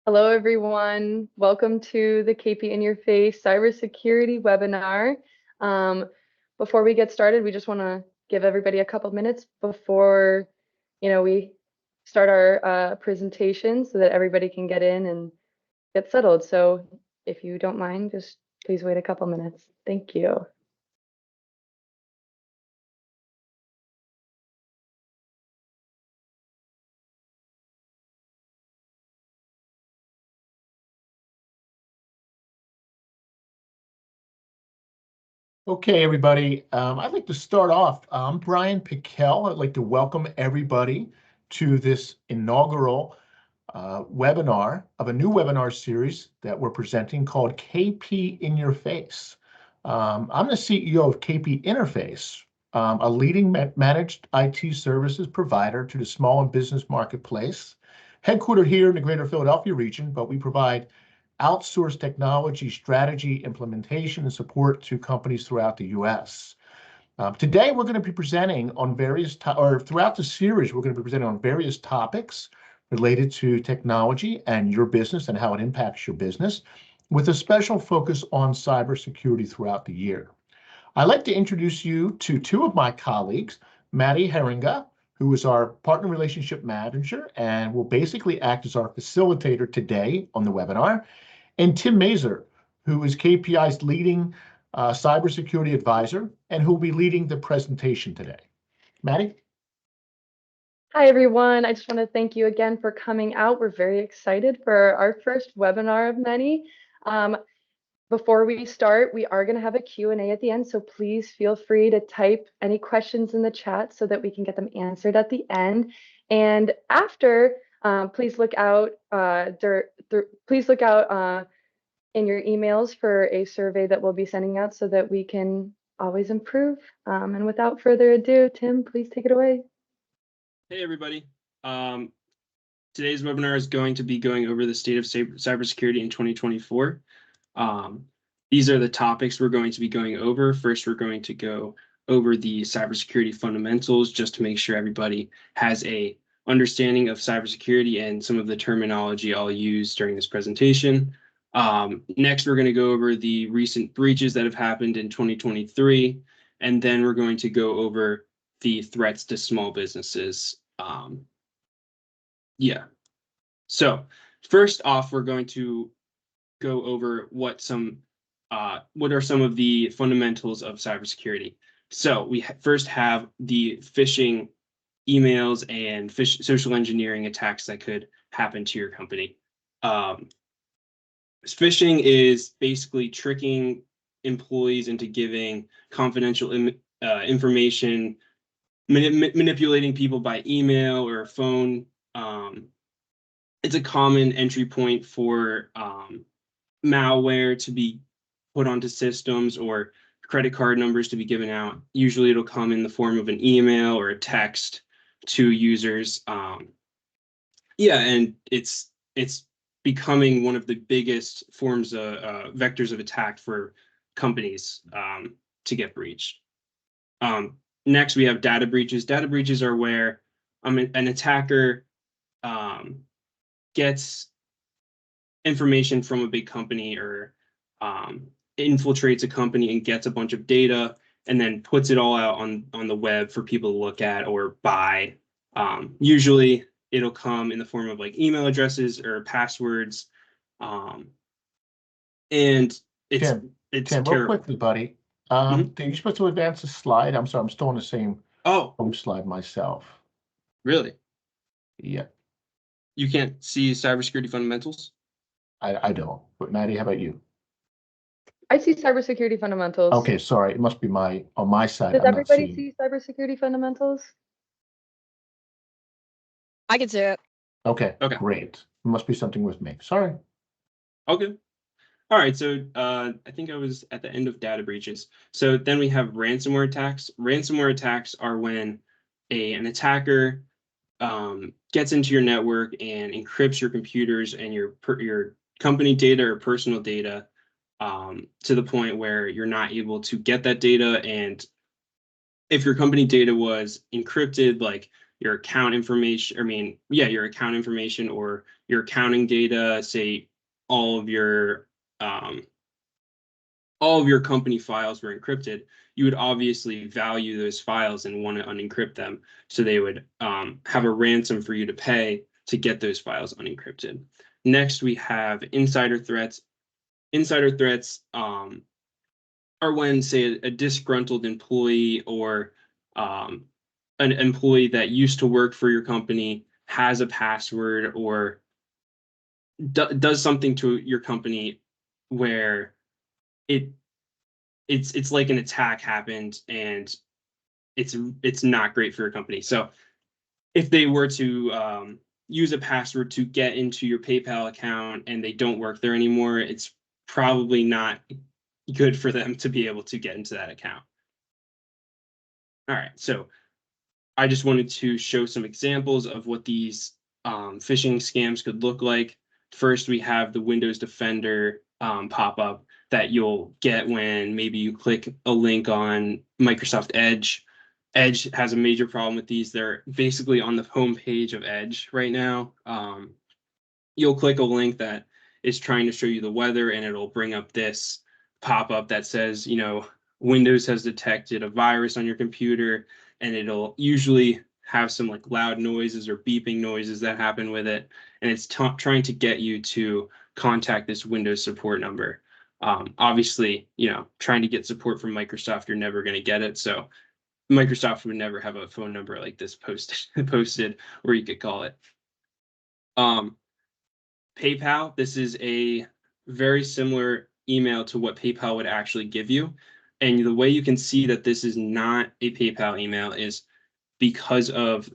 Hello, everyone. Welcome to the KPIn Your Face Cybersecurity webinar. Um, Before we get started, we just want to give everybody a couple minutes before, we start our presentation so that everybody can get in and get settled. So if you don't mind, just please wait a couple minutes. Thank you. Okay, everybody. I'd like to start off. I'm Brian Pickell. I'd like to welcome everybody to this inaugural webinar of a new webinar series that we're presenting called KP in Your Face. I'm the CEO of KPInterface, a leading managed IT services provider to the small and business marketplace, headquartered here in the greater Philadelphia region, but we provide outsourced technology, strategy, implementation, and support to companies throughout the U.S. Today, we're going to be presenting on throughout the series, we're going to be presenting on various topics related to technology and your business and how it impacts your business, with a special focus on cybersecurity throughout the year. I'd like to introduce you to two of my colleagues, Maddie Heringa, who is our Partner Relationship Manager and will basically act as our facilitator today on the webinar, and Tim Mazur, who is KPI's leading Cybersecurity Advisor and who will be leading the presentation today. Maddie? Hi, everyone. I just want to thank you again for coming out. We're very excited for our first webinar of many. Before we start, we are going to have a Q&A at the end, so please feel free to type any questions in the chat so that we can get them answered at the end. And after, please look out in your emails for a survey that we'll be sending out so that we can always improve. And without further ado, Tim, please take it away. Hey, everybody. Today's webinar is going to be going over the state of cybersecurity in 2024. These are the topics we're going to be going over. First, we're going to go over the cybersecurity fundamentals just to make sure everybody has a understanding of cybersecurity and some of the terminology I'll use during this presentation. Next, we're going to go over the recent breaches that have happened in 2023, and then we're going to go over the threats to small businesses. So first off, we're going to go over what are some of the fundamentals of cybersecurity. So we first have the phishing emails and social engineering attacks that could happen to your company. Phishing is basically tricking employees into giving confidential information, manipulating people by email or phone. It's a common entry point for malware to be put onto systems or credit card numbers to be given out. Usually it'll come in the form of an email or a text to users. And it's becoming one of the biggest forms of vectors of attack for companies to get breached. Next, we have data breaches. Data breaches are where an attacker gets information from a big company or infiltrates a company and gets a bunch of data and then puts it all out on the web for people to look at or buy. Usually it'll come in the form of like email addresses or passwords. And it's Tim, terrible. Real quickly, buddy. Are you supposed to advance the slide? I'm sorry, I'm still on the same home slide myself. Really? Yeah. You can't see cybersecurity fundamentals? I don't. But Maddie, how about you? I see cybersecurity fundamentals. Okay, sorry. It must be on my side. Does everybody see cybersecurity fundamentals? I can see it. Okay, great. It must be something with me. Sorry. Okay. All right, so I think I was at the end of data breaches. So then we have ransomware attacks. Ransomware attacks are when an attacker gets into your network and encrypts your computers and your company data or personal data to the point where you're not able to get that data. And if your company data was encrypted, like your account information, your account information or your accounting data, say all of your company files were encrypted, you would obviously value those files and want to unencrypt them. So they would have a ransom for you to pay to get those files unencrypted. Next, we have insider threats. Insider threats are when, say, a disgruntled employee or an employee that used to work for your company has a password or does something to your company where it's like an attack happened and it's not great for your company. So if they were to use a password to get into your PayPal account and they don't work there anymore, it's probably not good for them to be able to get into that account. All right, so I just wanted to show some examples of what these phishing scams could look like. First, we have the Windows Defender pop-up that you'll get when maybe you click a link on Microsoft Edge. Edge has a major problem with these. They're basically on the home page of Edge right now. You'll click a link that is trying to show you the weather, and it'll bring up this pop-up that says, Windows has detected a virus on your computer, and it'll usually have some like loud noises or beeping noises that happen with it. And it's trying to get you to contact this Windows support number. Obviously, trying to get support from Microsoft, you're never going to get it. So Microsoft would never have a phone number like this posted where you could call it. PayPal, this is a very similar email to what PayPal would actually give you. And the way you can see that this is not a PayPal email is because of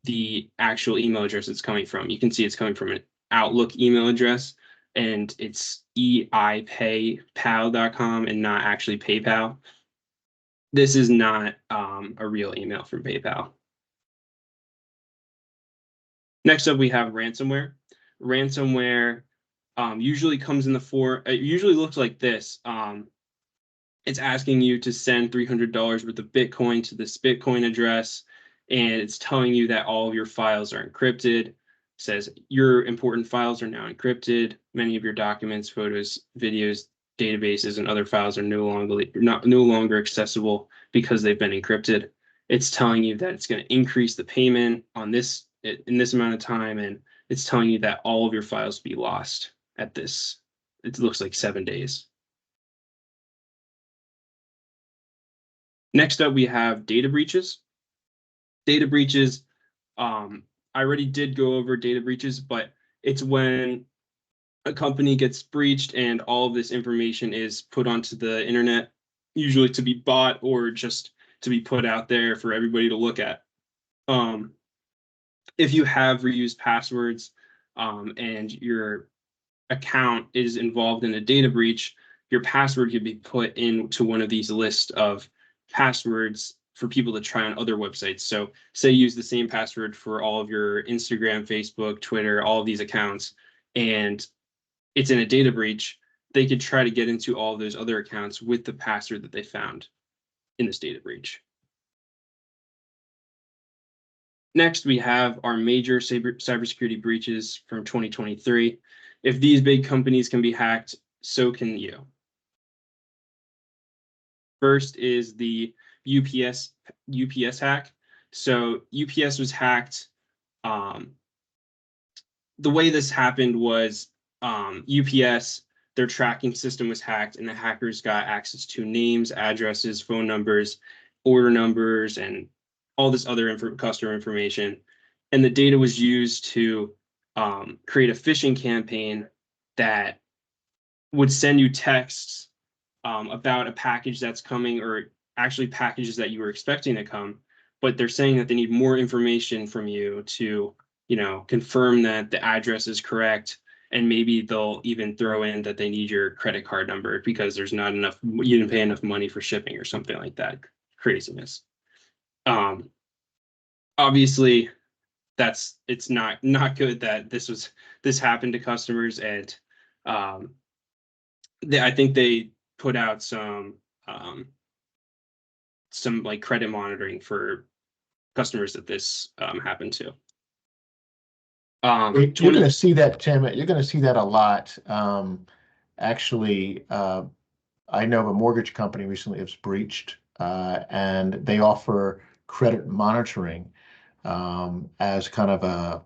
the actual email address it's coming from. You can see it's coming from an Outlook email address, and it's eipaypal.com and not actually PayPal. This is not a real email from PayPal. Next up, we have ransomware. Ransomware usually comes in the form, it usually looks like this. It's asking you to send $300 worth of Bitcoin to this Bitcoin address, and it's telling you that all of your files are encrypted. It says your important files are now encrypted. Many of your documents, photos, videos, databases, and other files are no longer accessible because they've been encrypted. It's telling you that it's going to increase the payment on this in this amount of time, and it's telling you that all of your files will be lost at this. It looks like 7 days. Next up, we have data breaches. Data breaches, I already did go over data breaches, but it's when a company gets breached and all of this information is put onto the internet, usually to be bought or just to be put out there for everybody to look at. If you have reused passwords and your account is involved in a data breach, your password could be put into one of these lists of passwords for people to try on other websites. So say you use the same password for all of your Instagram, Facebook, Twitter, all of these accounts, and it's in a data breach, they could try to get into all of those other accounts with the password that they found in this data breach. Next, we have our major cybersecurity breaches from 2023. If these big companies can be hacked, so can you. First is the UPS hack. So UPS was hacked. The way this happened was UPS, their tracking system was hacked, and the hackers got access to names, addresses, phone numbers, order numbers, and all this other customer information. And the data was used to create a phishing campaign that would send you texts about a package that's coming, or actually packages that you were expecting to come, but they're saying that they need more information from you to, confirm that the address is correct. And maybe they'll even throw in that they need your credit card number because there's not enough, you didn't pay enough money for shipping or something like that. Craziness. Obviously, it's not good that this happened to customers, and I think they put out some like credit monitoring for customers that this happened to. You're going to see that, Tim. You're going to see that a lot. Actually, I know of a mortgage company recently was breached, and they offer credit monitoring as kind of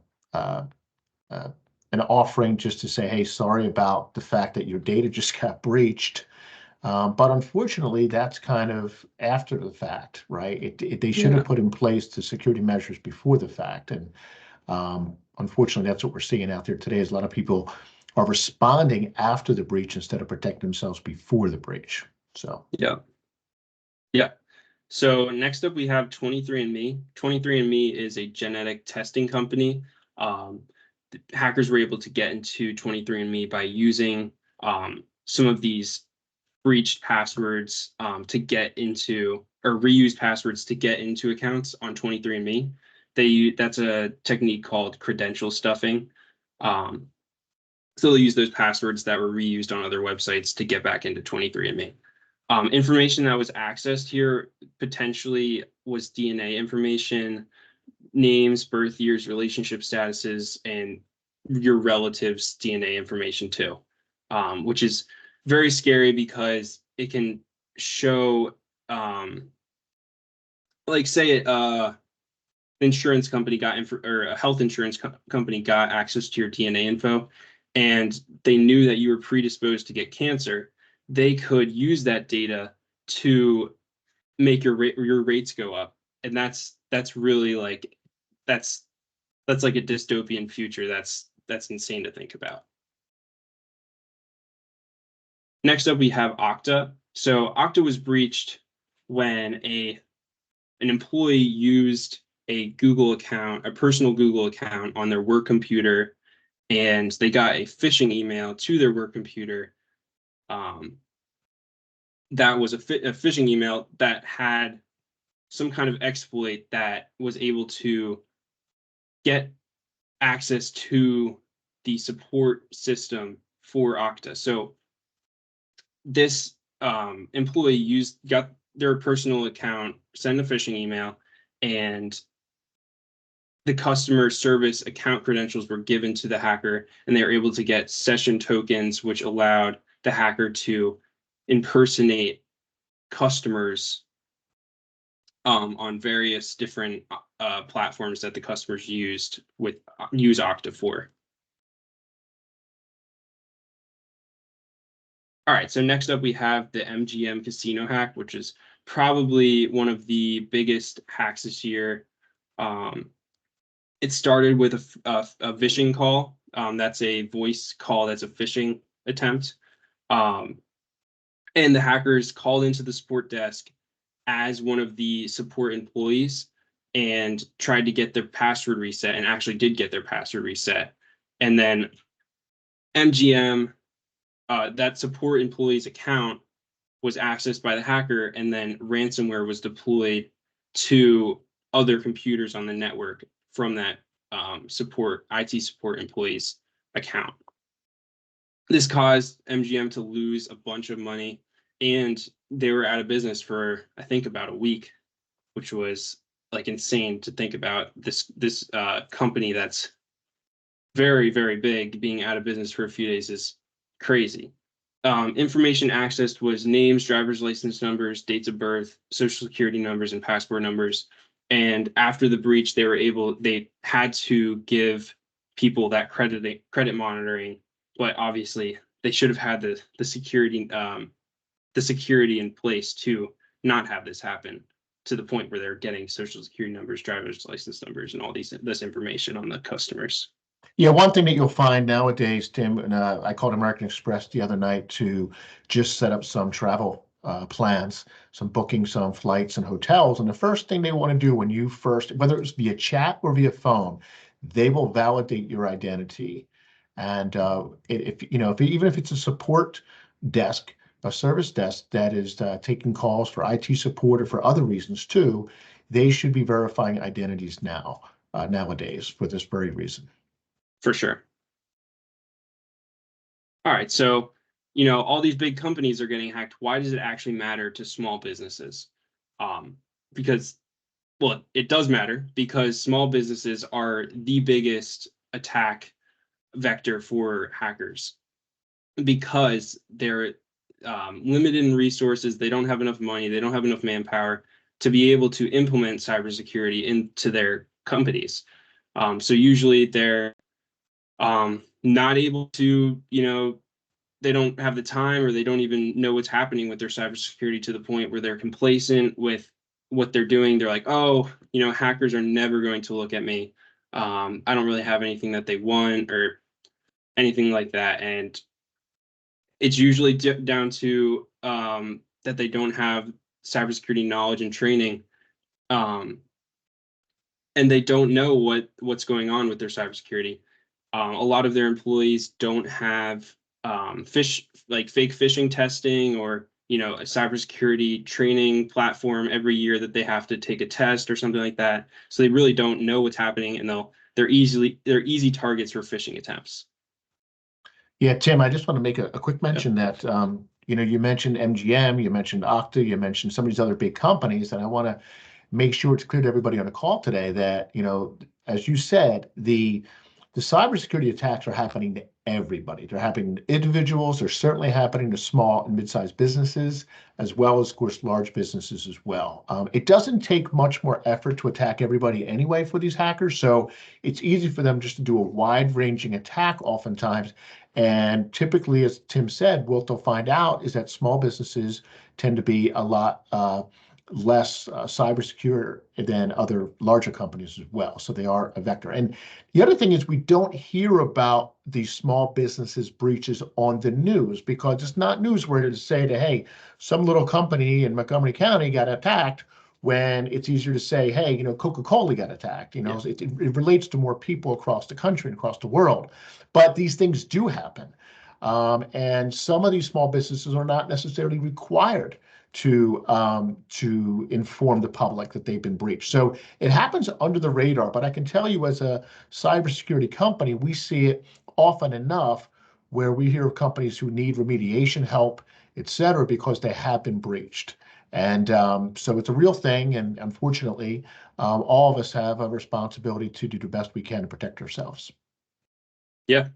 an offering just to say, hey, sorry about the fact that your data just got breached. But unfortunately, that's kind of after the fact, right? They should have put in place the security measures before the fact. And unfortunately, that's what we're seeing out there today is a lot of people are responding after the breach instead of protecting themselves before the breach. So yeah. So next up, we have 23andMe. 23andMe is a genetic testing company. Hackers were able to get into 23andMe by using some of these breached passwords to get into, or reused passwords to get into accounts on 23andMe. That's a technique called credential stuffing. So they'll use those passwords that were reused on other websites to get back into 23andMe. Information that was accessed here potentially was DNA information, names, birth years, relationship statuses, and your relatives' DNA information too, which is very scary because it can show, like say insurance company got or a health insurance company got access to your DNA info, and they knew that you were predisposed to get cancer. They could use that data to make your rates go up, and that's really like that's like a dystopian future. That's insane to think about. Next up, we have Okta. So Okta was breached when an employee used a Google account, a personal Google account on their work computer, and they got a phishing email to their work computer. That was a phishing email that had some kind of exploit that was able to get access to the support system for Okta. So this employee got their personal account, sent a phishing email, and the customer service account credentials were given to the hacker, and they were able to get session tokens, which allowed the hacker to impersonate customers on various different platforms that the customers use Okta for. All right, so next up we have the MGM casino hack, which is probably one of the biggest hacks this year. It started with a phishing call. That's a voice call. That's a phishing attempt. And the hackers called into the support desk as one of the support employees and tried to get their password reset, and actually did get their password reset. And then MGM, that support employee's account was accessed by the hacker, and then ransomware was deployed to other computers on the network from that IT support employee's account. This caused MGM to lose a bunch of money, and they were out of business for, I think, about a week, which was like insane to think about. This company that's very, very big being out of business for a few days is crazy. Information accessed was names, driver's license numbers, dates of birth, social security numbers, and passport numbers. And after the breach, they had to give people that credit monitoring, but obviously they should have had the security in place to not have this happen, to the point where they're getting social security numbers, driver's license numbers, and all this information on the customers. Yeah, one thing that you'll find nowadays, Tim, and I called American Express the other night to just set up some travel plans, some bookings, some flights and hotels. And the first thing they want to do when you first, whether it's via chat or via phone, they will validate your identity. And even if it's a support desk, a service desk that is taking calls for IT support or for other reasons too, they should be verifying identities nowadays for this very reason. For sure. All right, so all these big companies are getting hacked. Why does it actually matter to small businesses? Because well, it does matter because small businesses are the biggest attack vector for hackers because they're limited in resources. They don't have enough money. They don't have enough manpower to be able to implement cybersecurity into their companies. So usually they're not able to, they don't have the time or they don't even know what's happening with their cybersecurity to the point where they're complacent with what they're doing. They're like, oh, hackers are never going to look at me. I don't really have anything that they want or anything like that. And it's usually down to that they don't have cybersecurity knowledge and training. And they don't know what's going on with their cybersecurity. A lot of their employees don't have fake phishing testing or a cybersecurity training platform every year that they have to take a test or something like that. So they really don't know what's happening, and they're easy targets for phishing attempts. Yeah, Tim, I just want to make a quick mention that you mentioned MGM, you mentioned Okta, you mentioned some of these other big companies, and I want to make sure it's clear to everybody on the call today that, as you said, the cybersecurity attacks are happening to everybody. They're happening to individuals. They're certainly happening to small and mid-sized businesses, as well as, of course, large businesses as well. It doesn't take much more effort to attack everybody anyway for these hackers, so it's easy for them just to do a wide-ranging attack oftentimes. And typically, as Tim said, what they'll find out is that small businesses tend to be a lot less cyber secure than other larger companies as well. So they are a vector. And the other thing is we don't hear about these small businesses breaches on the news because it's not newsworthy to say that, hey, some little company in Montgomery County got attacked, when it's easier to say, hey, Coca-Cola got attacked. Yeah. It relates to more people across the country and across the world. But these things do happen. And some of these small businesses are not necessarily required to inform the public that they've been breached. So it happens under the radar, but I can tell you as a cybersecurity company, we see it often enough where we hear of companies who need remediation help, et cetera, because they have been breached. And so it's a real thing. And unfortunately, all of us have a responsibility to do the best we can to protect ourselves. Yeah.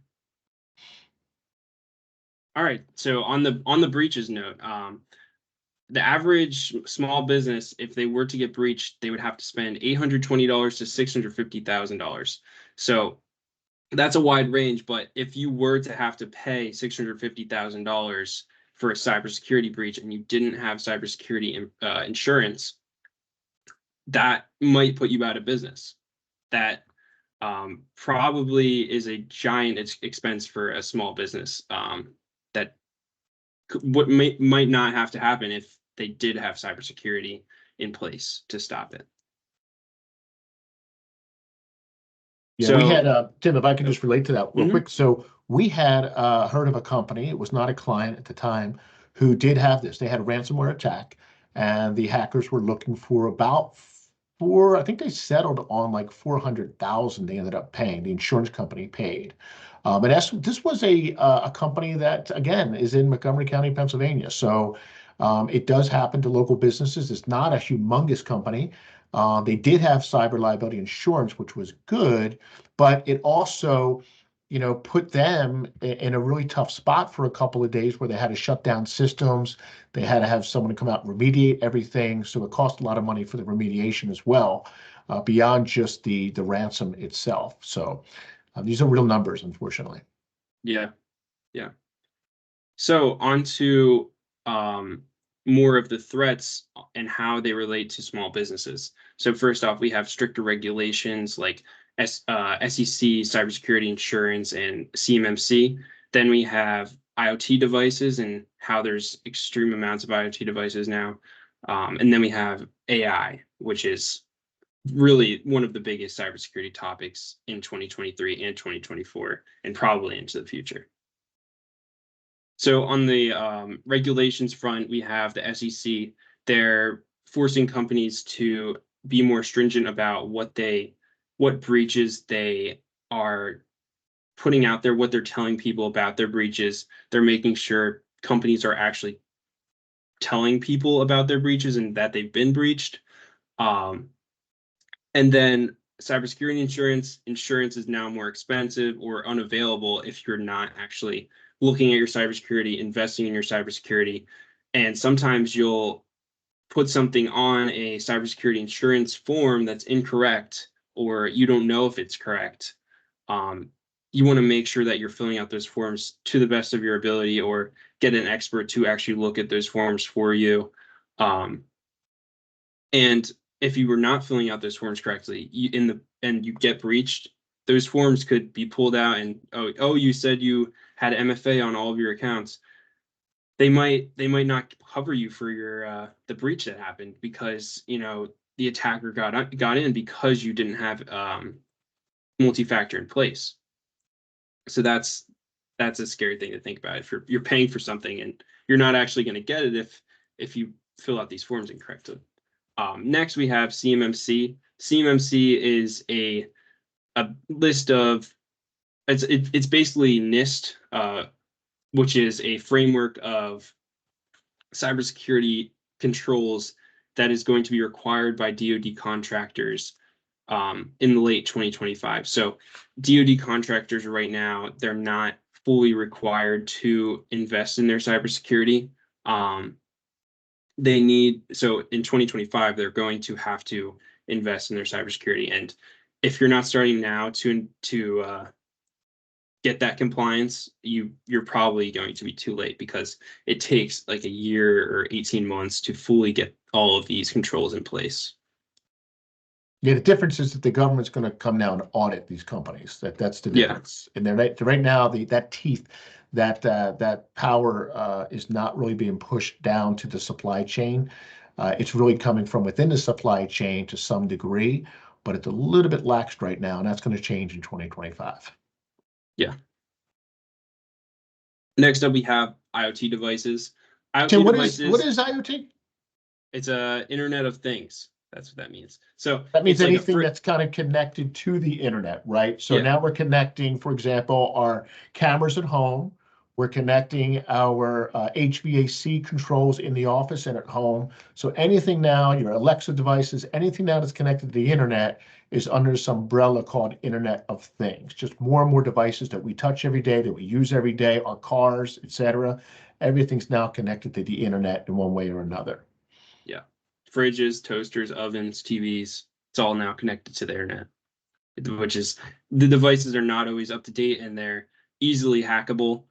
All right. So on the breaches note, the average small business, if they were to get breached, they would have to spend $820 to $650,000. So that's a wide range. But if you were to have to pay $650,000 for a cybersecurity breach and you didn't have cybersecurity insurance, that might put you out of business. That probably is a giant expense for a small business. That what might not have to happen if they did have cybersecurity in place to stop it. Yeah, So we had, Tim, if I could just relate to that real Mhm. quick. So we had heard of a company, it was not a client at the time, who did have this. They had a ransomware attack, and the hackers were looking for about I think they settled on like 400,000 they ended up paying, the insurance company paid. And this was a company that, again, is in Montgomery County, Pennsylvania. So it does happen to local businesses. It's not a humongous company. They did have cyber liability insurance, which was good, but it also, put them in a really tough spot for a couple of days where they had to shut down systems. They had to have someone to come out and remediate everything. So it cost a lot of money for the remediation as well, beyond just the ransom itself. So these are real numbers, unfortunately. Yeah. So on to more of the threats and how they relate to small businesses. So first off, we have stricter regulations like SEC, cybersecurity insurance, and CMMC. Then we have IoT devices and how there's extreme amounts of IoT devices now. And then we have AI, which is really one of the biggest cybersecurity topics in 2023 and 2024, and probably into the future. So on the regulations front, we have the SEC. They're forcing companies to be more stringent about what breaches they are putting out there, what they're telling people about their breaches. They're making sure companies are actually telling people about their breaches and that they've been breached. And then cybersecurity insurance is now more expensive or unavailable if you're not actually looking at your cybersecurity, investing in your cybersecurity. And sometimes you'll put something on a cybersecurity insurance form that's incorrect, or you don't know if it's correct. You want to make sure that you're filling out those forms to the best of your ability, or get an expert to actually look at those forms for you. And if you were not filling out those forms correctly, and you get breached, those forms could be pulled out, and oh, you said you had MFA on all of your accounts. They might not cover you for your the breach that happened, because the attacker got in because you didn't have multi-factor in place. So that's a scary thing to think about. If you're paying for something and you're not actually going to get it if you fill out these forms incorrectly. Next, we have CMMC. CMMC is a list of, it's basically NIST, which is a framework of cybersecurity controls that is going to be required by DoD contractors in the late 2025. So DoD contractors right now, they're not fully required to invest in their cybersecurity. So in 2025, they're going to have to invest in their cybersecurity. And if you're not starting now to get that compliance, you're probably going to be too late, because it takes like a year or 18 months to fully get all of these controls in place. Yeah, the difference is that the government's going to come now and audit these companies. That's the difference. And they're right now, that teeth, that power is not really being pushed down to the supply chain. It's really coming from within the supply chain to some degree, but it's a little bit laxed right now, and that's going to change in 2025. Yeah. Next up, we have IoT devices. Tim, what is IoT? It's a Internet of Things. That's what that means. So that means anything that's kind of connected to the internet, right? So now we're connecting, for example, our cameras at home. We're connecting our HVAC controls in the office and at home. So anything now, your Alexa devices, anything now that's connected to the internet is under this umbrella called Internet of Things. Just more and more devices that we touch every day, that we use every day, our cars, etc. Everything's now connected to the internet in one way or another. Yeah. Fridges, toasters, ovens, TVs, it's all now connected to the internet, which is, the devices are not always up to date, and they're easily hackable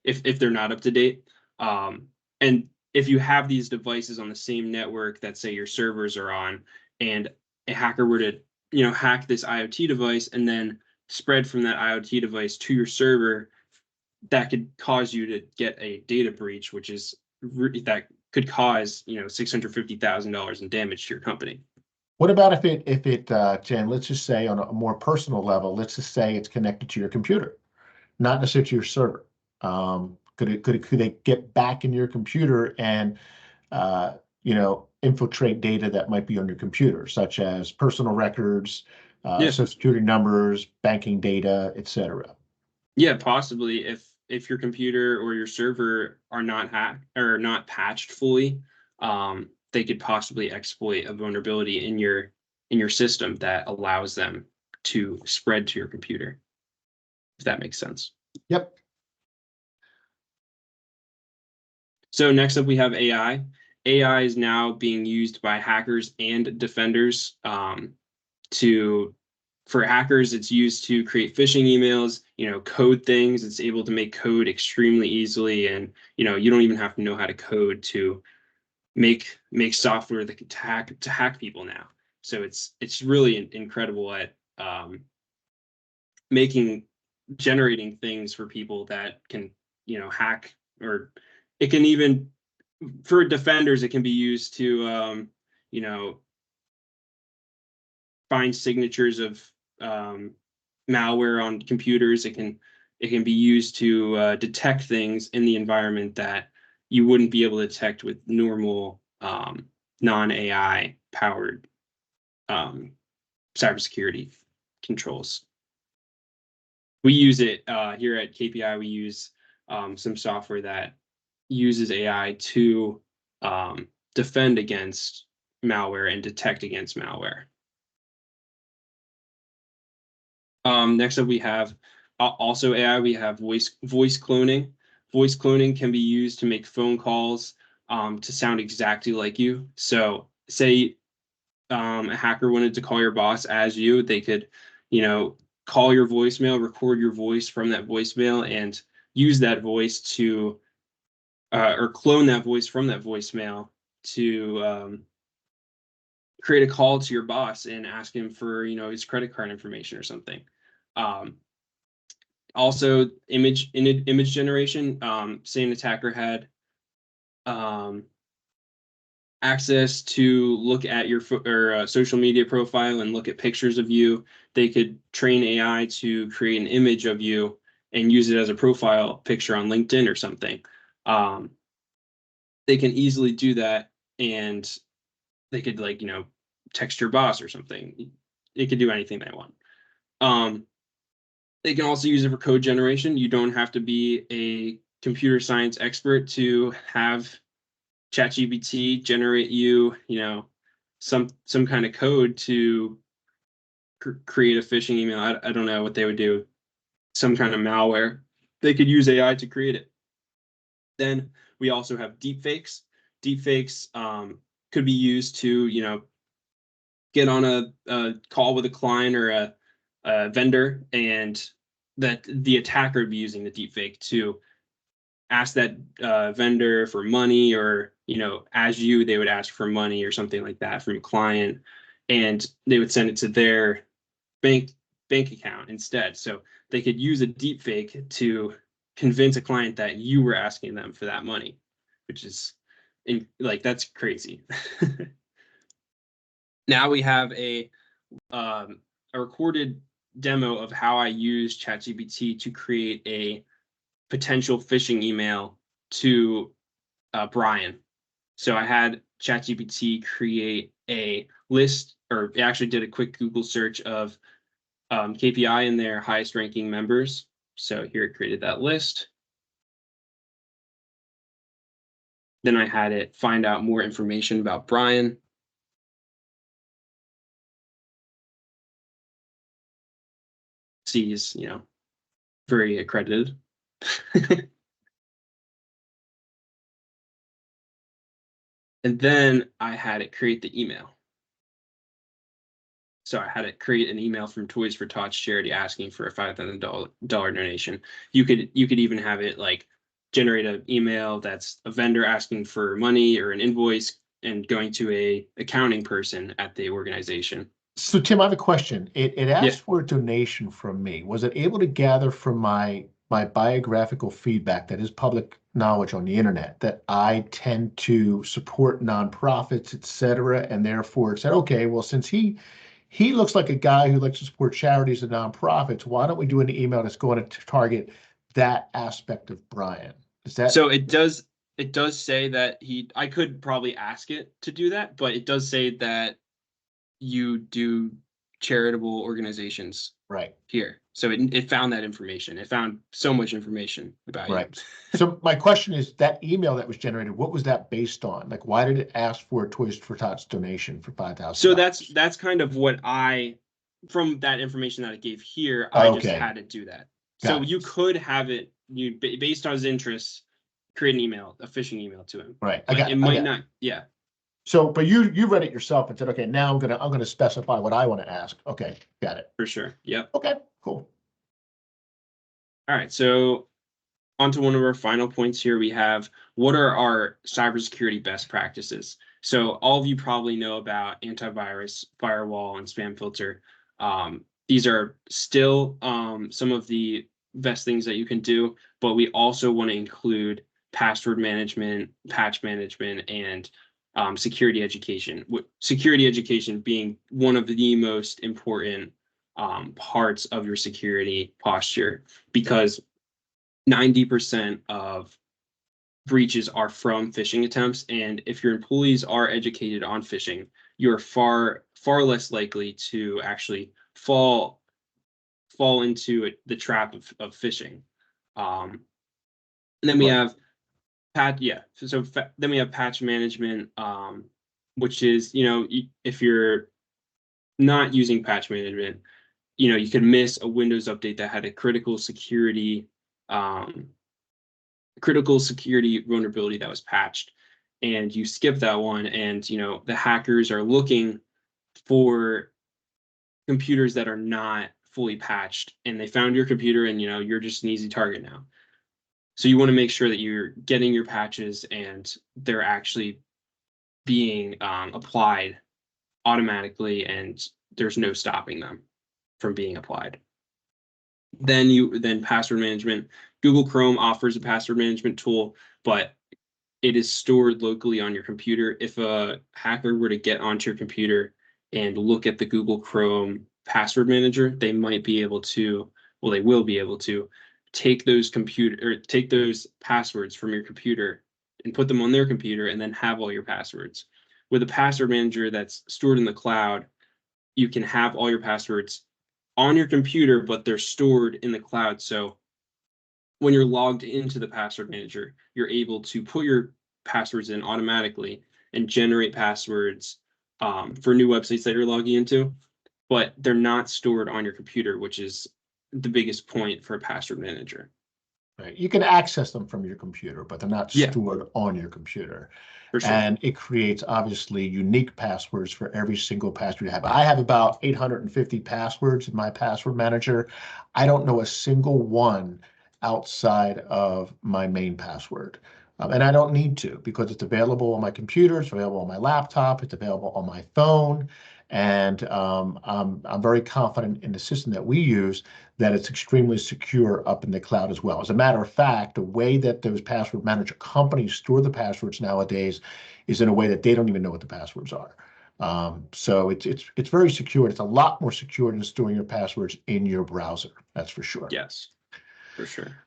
if they're not up to date. And if you have these devices on the same network that, say, your servers are on, and a hacker were to hack this IoT device and then spread from that IoT device to your server, that could cause you to get a data breach, which is that could cause $650,000 in damage to your company. What about if it Jen, let's just say on a more personal level, let's just say it's connected to your computer, not necessarily to your server. Could it get back in your computer and infiltrate data that might be on your computer, such as personal records, social security numbers, banking data, etc.? Yeah, possibly. If your computer or your server are not hacked or not patched fully, they could possibly exploit a vulnerability in your system that allows them to spread to your computer, if that makes sense. Yep. So next up, we have AI. AI is now being used by hackers and defenders. For hackers, it's used to create phishing emails, code things. It's able to make code extremely easily, and you don't even have to know how to code to make software that can hack people now. So it's really incredible at generating things for people that can hack, or it can even, for defenders, it can be used to find signatures of malware on computers. It can be used to detect things in the environment that you wouldn't be able to detect with normal non-AI powered cybersecurity controls. We use it here at KPI. We use some software that uses AI to defend against malware and detect against malware. Next up, we have also AI. We have voice cloning. Voice cloning can be used to make phone calls to sound exactly like you. So say a hacker wanted to call your boss as you, they could, call your voicemail, record your voice from that voicemail, and use that voice to, or clone that voice from that voicemail to create a call to your boss and ask him for, his credit card information or something. Also, image generation. Say an attacker had access to look at your social media profile and look at pictures of you. They could train AI to create an image of you and use it as a profile picture on LinkedIn or something. They can easily do that, and they could text your boss or something. It could do anything they want. They can also use it for code generation. You don't have to be a computer science expert to have ChatGPT generate you, some kind of code to create a phishing email. I don't know what they would do. Some kind of malware. They could use AI to create it. Then we also have deepfakes. Deepfakes could be used to, get on a call with a client or a vendor, and that the attacker would be using the deepfake to ask that vendor for money, or as you, they would ask for money or something like that from a client, and they would send it to their bank account instead. So they could use a deepfake to convince a client that you were asking them for that money, which is that's crazy. Now we have a recorded demo of how I use ChatGPT to create a potential phishing email to Brian. So I had ChatGPT create a list, or it actually did a quick Google search of KPI and their highest ranking members. So here it created that list. Then I had it find out more information about Brian. See, he's, very accredited. And then I had it create the email. So I had it create an email from Toys for Tots charity asking for a $5,000 donation. You could even have it generate an email that's a vendor asking for money or an invoice and going to a accounting person at the organization. So Tim, I have a question. It asked for a donation from me. Was it able to gather from my biographical feedback that is public knowledge on the internet that I tend to support nonprofits, et cetera, and therefore it said, okay, well, since he looks like a guy who likes to support charities and nonprofits, why don't we do an email that's going to target that aspect of Brian? Is that so? It does say that I could probably ask it to do that, but it does say that you do charitable organizations right here. So it found that information. It found so much information about you. right? So my question is, that email that was generated, what was that based on? Like, why did it ask for a Toys for Tots donation for $5,000? So that's kind of what from that information that it gave here, I just had it do that. So you could have it, based on his interests, create an email, a phishing email to him. Right. It might not. Yeah. So, but you read it yourself and said, okay, now I'm gonna specify what I want to ask. Okay, got it. For sure. Yep. Okay, cool. All right. So on to one of our final points here. We have, what are our cybersecurity best practices? So all of you probably know about antivirus, firewall, and spam filter. These are still some of the best things that you can do, but we also want to include password management, patch management, and security education. Security education being one of the most important parts of your security posture, because 90% of breaches are from phishing attempts. And if your employees are educated on phishing, you're far less likely to actually fall into the trap of phishing. And then we have then we have patch management, which is, if you're not using patch management, you could miss a Windows update that had a critical security vulnerability that was patched, and you skip that one, and the hackers are looking for computers that are not fully patched, and they found your computer, and you're just an easy target now. So you want to make sure that you're getting your patches and they're actually being applied automatically, and there's no stopping them from being applied. Then password management. Google Chrome offers a password management tool, but it is stored locally on your computer. If a hacker were to get onto your computer and look at the Google Chrome password manager, they might be able to, well, they will be able to take those passwords from your computer and put them on their computer and then have all your passwords. With a password manager that's stored in the cloud, you can have all your passwords on your computer, but they're stored in the cloud. So when you're logged into the password manager, you're able to put your passwords in automatically and generate passwords for new websites that you're logging into, but they're not stored on your computer, which is the biggest point for a password manager. Right. You can access them from your computer, but they're not Yeah. stored on your computer. For sure. And it creates obviously unique passwords for every single password you have. I have about 850 passwords in my password manager. I don't know a single one outside of my main password. And I don't need to, because it's available on my computer, it's available on my laptop, it's available on my phone. And I'm very confident in the system that we use, that it's extremely secure up in the cloud as well. As a matter of fact, the way that those password manager companies store the passwords nowadays is in a way that they don't even know what the passwords are. So it's very secure. It's a lot more secure than storing your passwords in your browser. That's for sure. Yes, for sure.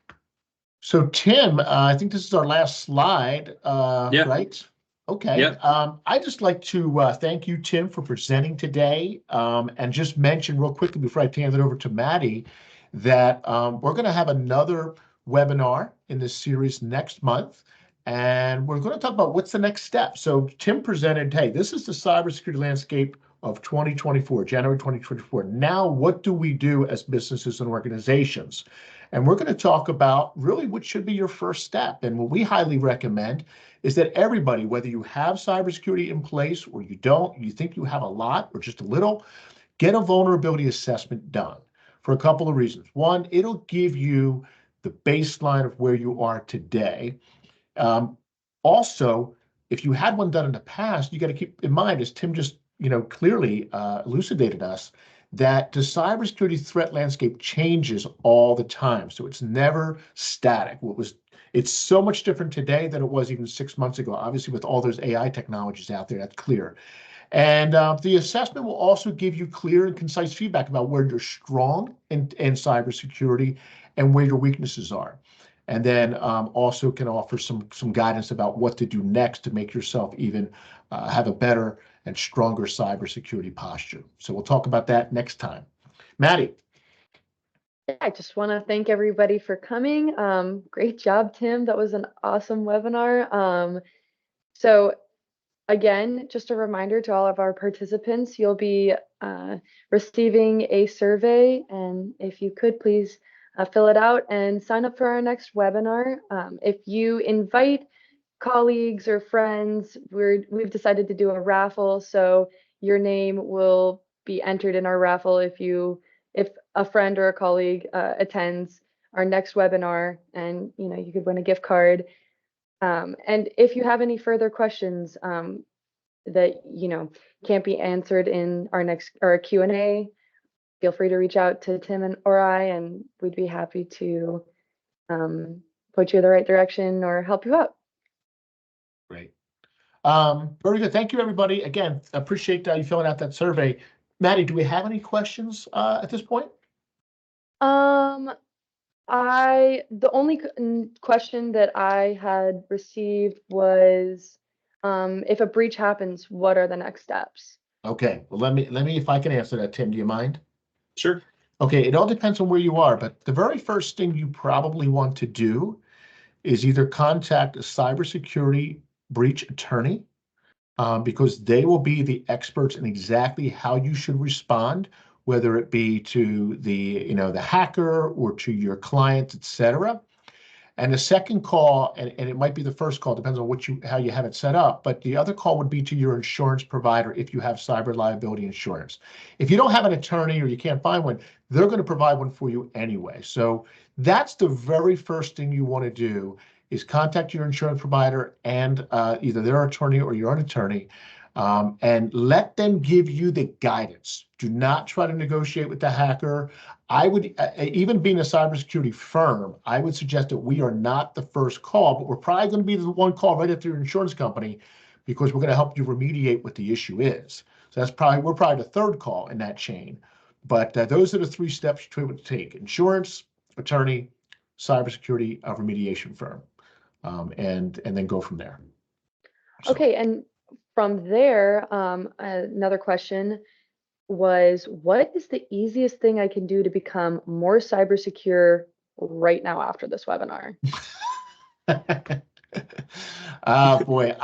So Tim, I think this is our last slide, Yeah. right? Okay. Yeah. I'd just like to thank you, Tim, for presenting today, and just mention real quickly before I hand it over to Maddie that we're going to have another webinar in this series next month, and we're going to talk about what's the next step. So Tim presented, hey, this is the cybersecurity landscape of 2024, January 2024. Now, what do we do as businesses and organizations? And we're going to talk about really what should be your first step. And what we highly recommend is that everybody, whether you have cybersecurity in place or you don't, you think you have a lot or just a little, get a vulnerability assessment done for a couple of reasons. One, it'll give you the baseline of where you are today. Also, if you had one done in the past, you got to keep in mind, as Tim just clearly elucidated us, that the cybersecurity threat landscape changes all the time. So it's never static. It's so much different today than it was even 6 months ago. Obviously, with all those AI technologies out there, that's clear. And the assessment will also give you clear and concise feedback about where you're strong in cybersecurity and where your weaknesses are. And then also can offer some guidance about what to do next to make yourself even have a better and stronger cybersecurity posture. So we'll talk about that next time. Maddie. Yeah, I just want to thank everybody for coming. Great job, Tim. That was an awesome webinar. So again, just a reminder to all of our participants, you'll be receiving a survey, and if you could please fill it out and sign up for our next webinar. If you invite colleagues or friends, we've decided to do a raffle, so your name will be entered in our raffle if a friend or a colleague attends our next webinar, and you could win a gift card. And if you have any further questions that can't be answered in our Q&A, feel free to reach out to Tim or I, and we'd be happy to point you in the right direction or help you out. Great. Very good. Thank you, everybody. Again, appreciate you filling out that survey. Maddie, do we have any questions at this point? The only question that I had received was, if a breach happens, what are the next steps? Okay. Well, let me if I can answer that, Tim. Do you mind? Sure. Okay. It all depends on where you are, but the very first thing you probably want to do is either contact a cybersecurity breach attorney, because they will be the experts in exactly how you should respond whether it be to the hacker or to your client, etc. And the second call, and it might be the first call, depends on how you have it set up, but the other call would be to your insurance provider if you have cyber liability insurance. If you don't have an attorney or you can't find one, they're going to provide one for you anyway. So that's the very first thing you want to do, is contact your insurance provider and either their attorney or your own attorney, and let them give you the guidance. Do not try to negotiate with the hacker. I would, even being a cybersecurity firm, I would suggest that we are not the first call, but we're probably going to be the one call right after your insurance company, because we're going to help you remediate what the issue is. So we're probably the third call in that chain. But those are the 3 steps you would take: insurance, attorney, cybersecurity remediation firm, and then go from there. So. Okay, and from there, another question was, what is the easiest thing I can do to become more cyber secure right now after this webinar? Boy,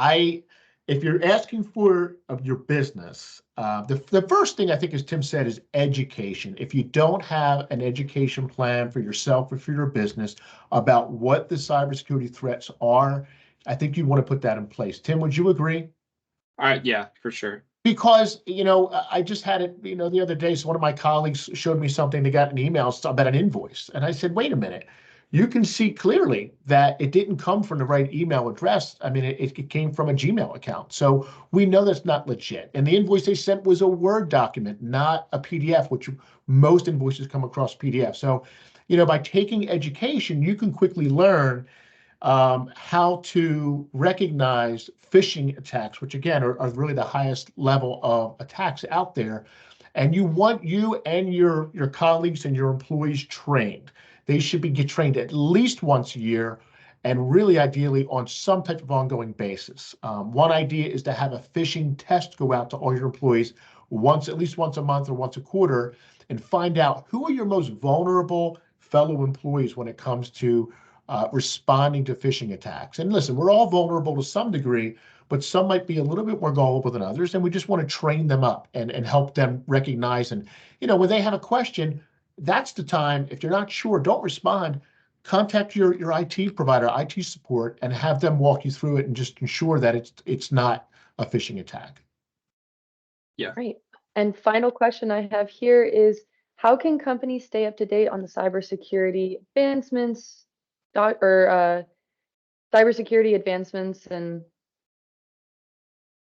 if you're asking for your business, the first thing I think, as Tim said, is education. If you don't have an education plan for yourself or for your business about what the cybersecurity threats are, I think you'd want to put that in place. Tim, would you agree? All right, yeah, for sure. Because, I just had it, the other day, so one of my colleagues showed me something. They got an email about an invoice. And I said, wait a minute, you can see clearly that it didn't come from the right email address. I mean, it came from a Gmail account. So we know that's not legit. And the invoice they sent was a Word document, not a PDF, which most invoices come across PDF. So, by taking education, you can quickly learn how to recognize phishing attacks, which again are really the highest level of attacks out there. And you want you and your colleagues and your employees trained. They should get trained at least once a year, and really ideally on some type of ongoing basis. One idea is to have a phishing test go out to all your employees at least once a month or once a quarter, and find out who are your most vulnerable fellow employees when it comes to responding to phishing attacks. And listen, we're all vulnerable to some degree, but some might be a little bit more gullible than others. And we just want to train them up and help them recognize. And, when they have a question, that's the time. If you're not sure, don't respond. Contact your IT provider, IT support, and have them walk you through it and just ensure that it's not a phishing attack. Yeah. Right. And final question I have here is, how can companies stay up to date on the cybersecurity advancements cybersecurity advancements? And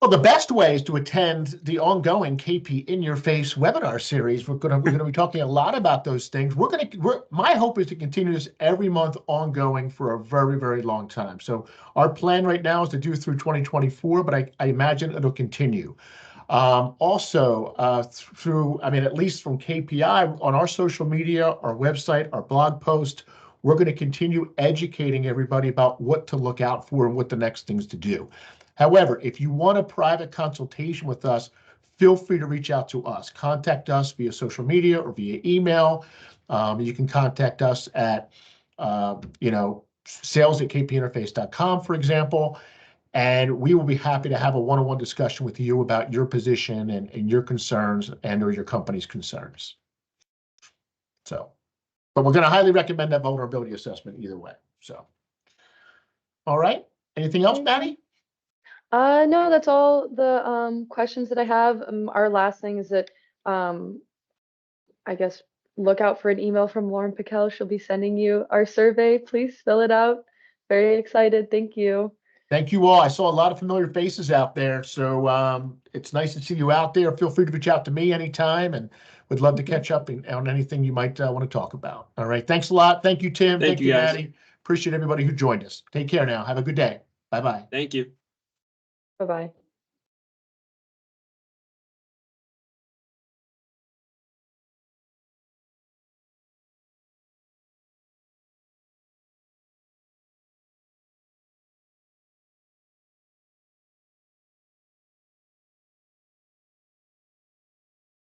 well, the best way is to attend the ongoing KPIn Your Face webinar series. We're going to be talking a lot about those things. My hope is to continue this every month ongoing for a very, very long time. So our plan right now is to do through 2024, but I imagine it'll continue. Also, at least from KPI, on our social media, our website, our blog post, we're going to continue educating everybody about what to look out for and what the next things to do. However, if you want a private consultation with us, feel free to reach out to us. Contact us via social media or via email. You can contact us at, sales@kpinterface.com, for example. And we will be happy to have a one-on-one discussion with you about your position and your concerns or your company's concerns. So, but we're going to highly recommend that vulnerability assessment either way. So, all right. Anything else, Maddie? No, that's all the questions that I have. Our last thing is that I guess look out for an email from Lauren Piquel. She'll be sending you our survey. Please fill it out. Very excited. Thank you. Thank you all. I saw a lot of familiar faces out there, so it's nice to see you out there. Feel free to reach out to me anytime, and would love to catch up on anything you might want to talk about. All right. Thanks a lot. Thank you, Tim. Thank you, guys. Maddie. Appreciate everybody who joined us. Take care now. Have a good day. Bye-bye. Thank you. Bye-bye.